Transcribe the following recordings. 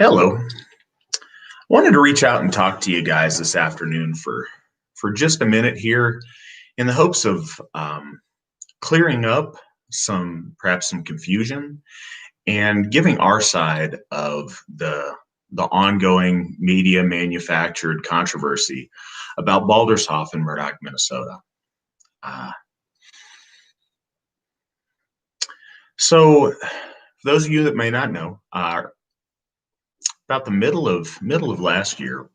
Hello. Wanted to reach out and talk to you guys this afternoon for just a minute here in the hopes of clearing up perhaps some confusion and giving our side of the ongoing media manufactured controversy about Baldershoff in Murdock, Minnesota. Uh, so, for those of you that may not know, about the middle of last year,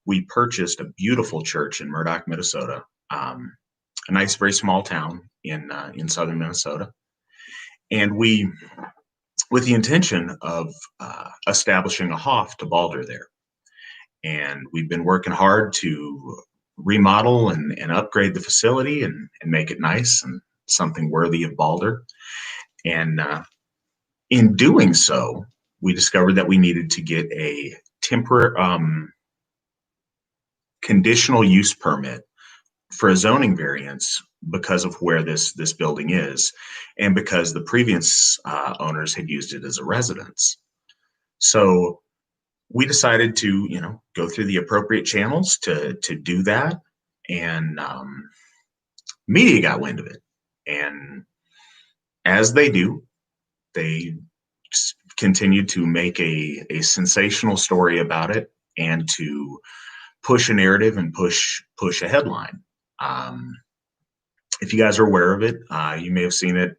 we purchased a beautiful church in Murdock, Minnesota, a nice, very small town in southern Minnesota, and we, with the intention of establishing a Hoff to Balder there, and we've been working hard to remodel and upgrade the facility and make it nice and something worthy of Balder. And in doing so, we discovered that we needed to get a temporary conditional use permit for a zoning variance because of where this building is, and because the previous owners had used it as a residence. So we decided to, go through the appropriate channels to do that, and media got wind of it, and as they do, they continued to make a sensational story about it and to push a narrative and push a headline. If you guys are aware of it, you may have seen it,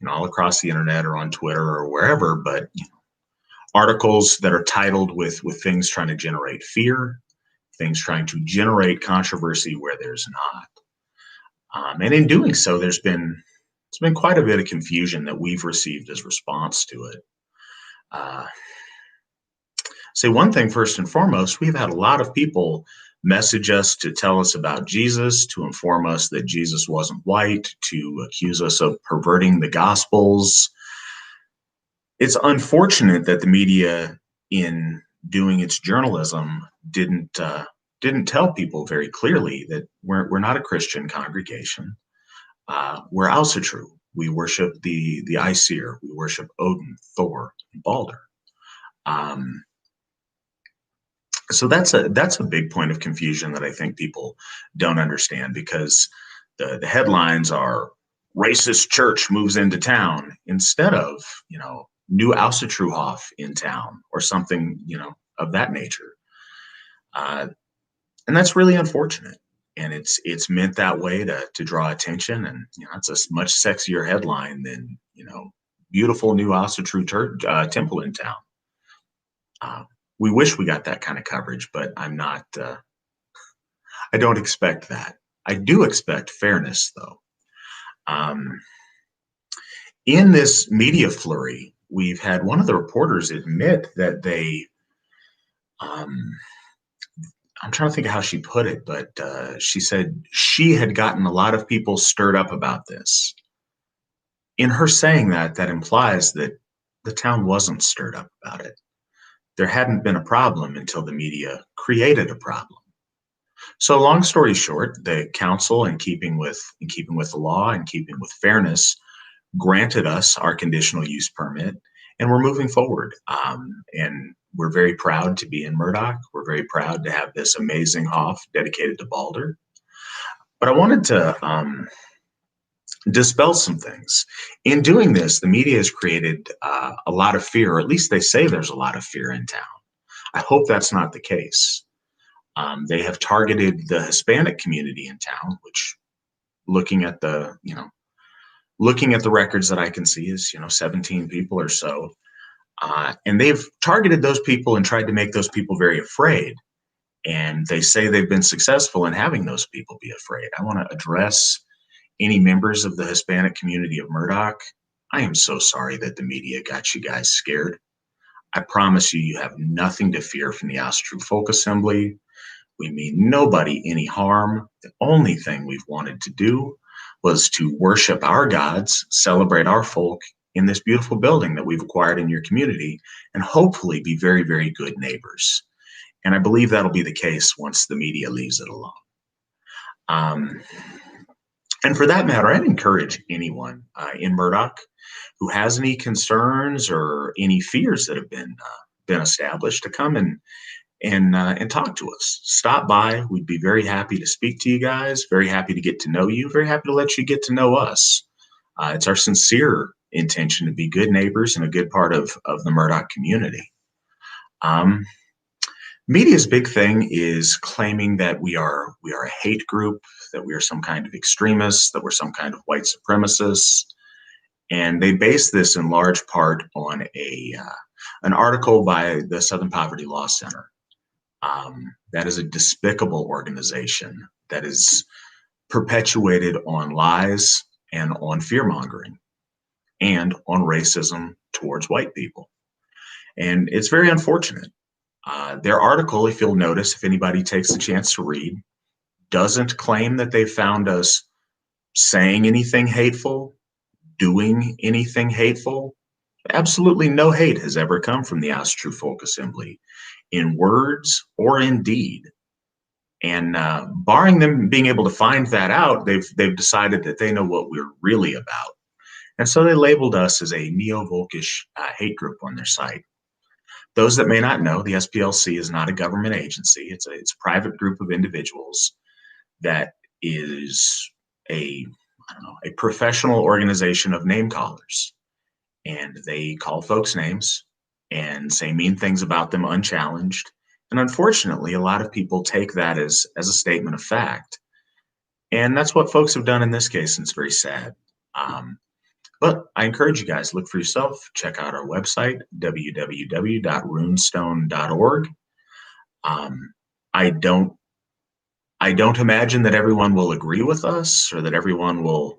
all across the internet or on Twitter or wherever. But articles that are titled with things trying to generate fear, things trying to generate controversy where there's not. And in doing so, it's been quite a bit of confusion that we've received as response to it. Say one thing first and foremost, we've had a lot of people message us to tell us about Jesus, to inform us that Jesus wasn't white, to accuse us of perverting the Gospels. It's unfortunate that the media, in doing its journalism, didn't tell people very clearly that we're not a Christian congregation. We're Ausatru. We worship the Aesir. We worship Odin, Thor, and Balder. So that's a big point of confusion that I think people don't understand, because the headlines are racist church moves into town instead of, new Ausatruhof in town or something, of that nature. And that's really unfortunate. And it's meant that way to draw attention. And, it's a much sexier headline than, beautiful new Ausatru temple in town. We wish we got that kind of coverage, but I'm not, I don't expect that. I do expect fairness, though. In this media flurry, we've had one of the reporters admit that I'm trying to think of how she put it, but she said she had gotten a lot of people stirred up about this. In her saying that implies that the town wasn't stirred up about it. There hadn't been a problem until the media created a problem. So long story short, the council, in keeping with the law and keeping with fairness, granted us our conditional use permit, and we're moving forward. And we're very proud to be in Murdock. We're very proud to have this amazing Hoff dedicated to Balder. But I wanted to dispel some things. In doing this, the media has created a lot of fear, or at least they say there's a lot of fear in town. I hope that's not the case. They have targeted the Hispanic community in town, which, looking at the records that I can see, is 17 people or so, and they've targeted those people and tried to make those people very afraid. And they say they've been successful in having those people be afraid. I want to address any members of the Hispanic community of Murdock. I am so sorry that the media got you guys scared. I promise you, you have nothing to fear from the Ausatru Folk Assembly. We mean nobody any harm. The only thing we've wanted to do was to worship our gods, celebrate our folk in this beautiful building that we've acquired in your community, and hopefully be very, very good neighbors. And I believe that'll be the case once the media leaves it alone. And for that matter, I'd encourage anyone in Murdock who has any concerns or any fears that have been been established to come and talk to us. Stop by. We'd be very happy to speak to you guys. Very happy to get to know you. Very happy to let you get to know us. It's our sincere intention to be good neighbors and a good part of the Murdock community. Um, Media's big thing is claiming that we are a hate group, that we are some kind of extremists, that we're some kind of white supremacists, and they base this in large part on a an article by the Southern Poverty Law Center. That is a despicable organization that is perpetuated on lies and on fear mongering and on racism towards white people, and it's very unfortunate. Their article, if you'll notice, if anybody takes the chance to read, doesn't claim that they found us saying anything hateful, doing anything hateful. Absolutely no hate has ever come from the Ouse True Folk Assembly in words or in deed. And barring them being able to find that out, they've decided that they know what we're really about. And so they labeled us as a neo-Volkish hate group on their site. Those that may not know, the SPLC is not a government agency. It's a private group of individuals that is a, I don't know, a professional organization of name callers. And they call folks names and say mean things about them unchallenged. And unfortunately, a lot of people take that as a statement of fact. And that's what folks have done in this case, and it's very sad. But I encourage you guys, look for yourself, check out our website, www.runestone.org. Um, I don't I don't imagine that everyone will agree with us or that everyone will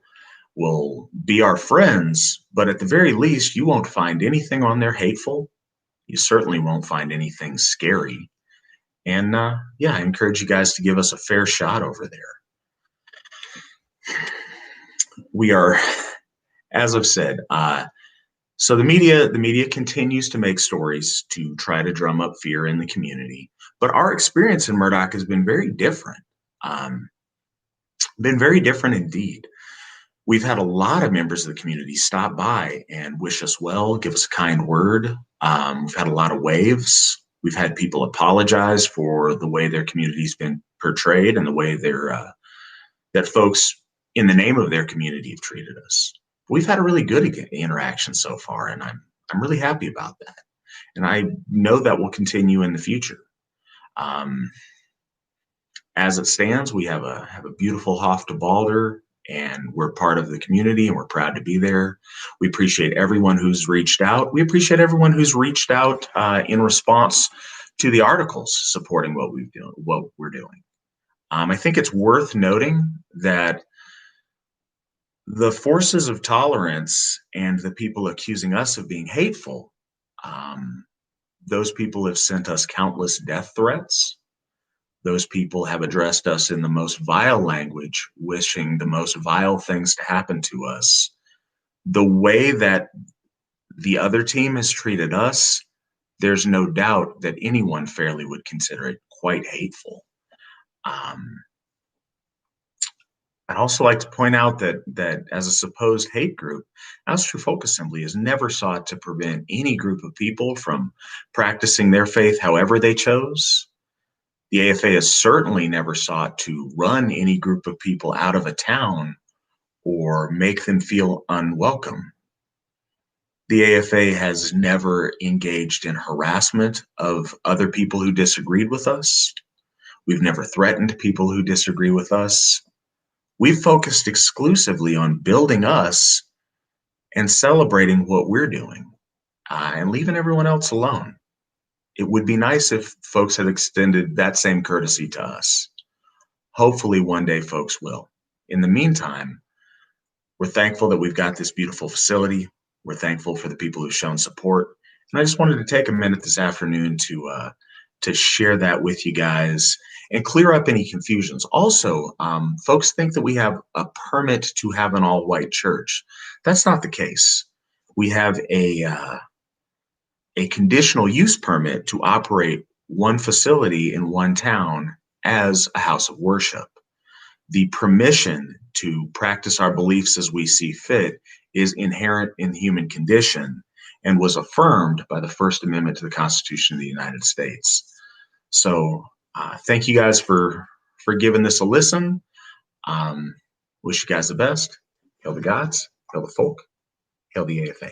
be our friends, but at the very least, you won't find anything on there hateful. You certainly won't find anything scary. And yeah, I encourage you guys to give us a fair shot over there. We are, as I've said, so the media continues to make stories to try to drum up fear in the community. But our experience in Murdock has been very different. Um, been very different indeed. We've had a lot of members of the community stop by and wish us well, give us a kind word. We've had a lot of waves. We've had people apologize for the way their community's been portrayed and the way that folks in the name of their community have treated us. We've had a really good interaction so far, and I'm really happy about that. And I know that will continue in the future. Um, as it stands, we have a beautiful Hof de Balder, and we're part of the community, and we're proud to be there. We appreciate everyone who's reached out. We appreciate everyone who's reached out in response to the articles supporting what we're doing. I think it's worth noting that the forces of tolerance and the people accusing us of being hateful, those people have sent us countless death threats. Those people have addressed us in the most vile language, wishing the most vile things to happen to us. The way that the other team has treated us, there's no doubt that anyone fairly would consider it quite hateful. I'd also like to point out that as a supposed hate group, House True Folk Assembly has never sought to prevent any group of people from practicing their faith however they chose. The AFA has certainly never sought to run any group of people out of a town or make them feel unwelcome. The AFA has never engaged in harassment of other people who disagreed with us. We've never threatened people who disagree with us. We've focused exclusively on building us and celebrating what we're doing and leaving everyone else alone. It would be nice if folks had extended that same courtesy to us. Hopefully one day folks will. In the meantime, we're thankful that we've got this beautiful facility. We're thankful for the people who've shown support. And I just wanted to take a minute this afternoon to share that with you guys and clear up any confusions. Also, folks think that we have a permit to have an all-white church. That's not the case. We have a conditional use permit to operate one facility in one town as a house of worship. The permission to practice our beliefs as we see fit is inherent in the human condition, and was affirmed by the First Amendment to the Constitution of the United States. So thank you guys for giving this a listen. Wish you guys the best. Hail the gods, hail the folk, hail the AFA.